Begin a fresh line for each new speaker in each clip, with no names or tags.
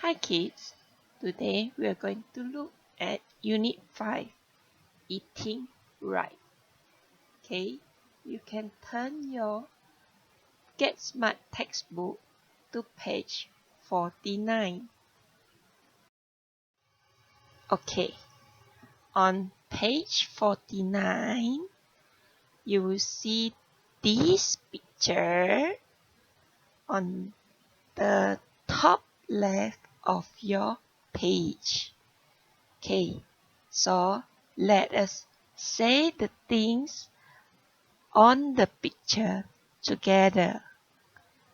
Hi kids, today we are going to look at Unit 5, Eating Right. Okay, you can turn your Get Smart textbook to page 49. Okay, on page 49, you will see this picture on the top left of your page. Okay, so let us say the things on the picture together.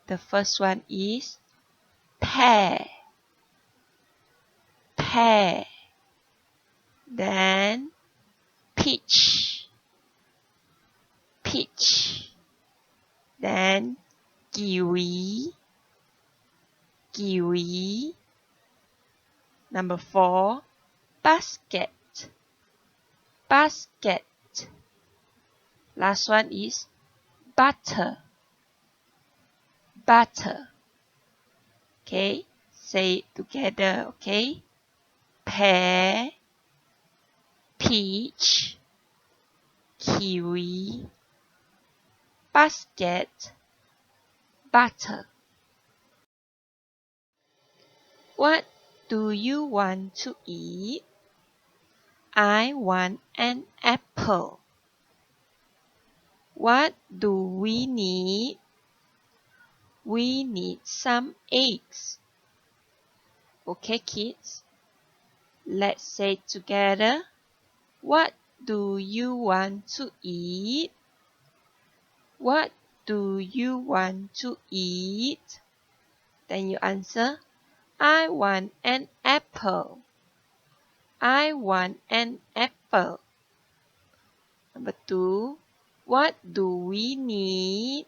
The first one is pear, pear. Then peach, peach. Then kiwi, kiwi. Number 4, basket, basket. Last one is butter, butter. Okay, say it together, okay? Pear, peach, kiwi, basket, butter. What do you want to eat? I want an apple. What do we need? We need some eggs. Okay, kids? Let's say it together. What do you want to eat? What do you want to eat? Then you answer, I want an apple. I want an apple. Number 2, what do we need?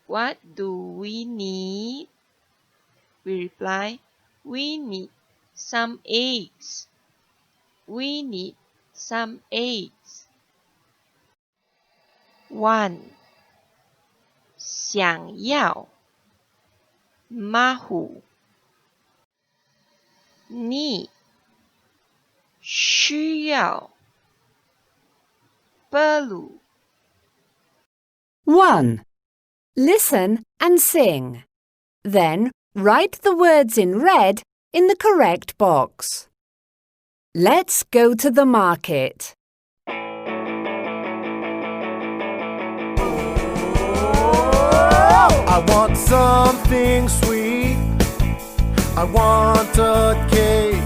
What do we need? We reply, we need some eggs. We need some eggs. 1. 想要 mahu need 需要 perlu.
1. Listen and sing. Then write the words in red in the correct box. Let's go to the market.
I want something sweet. I want a cake.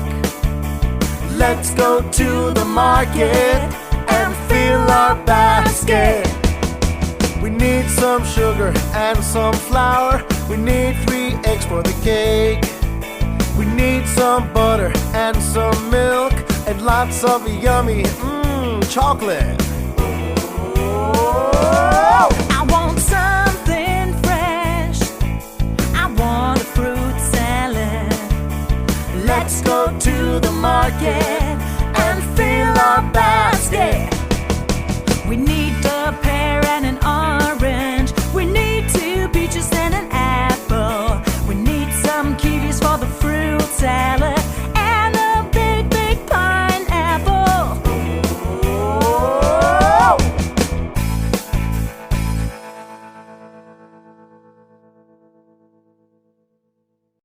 Let's go to the market and fill our basket. We need some sugar and some flour. We need 3 eggs for the cake. We need some butter and some milk and lots of yummy chocolate.
I want something fresh. I want a fruit salad.
Let's go to the market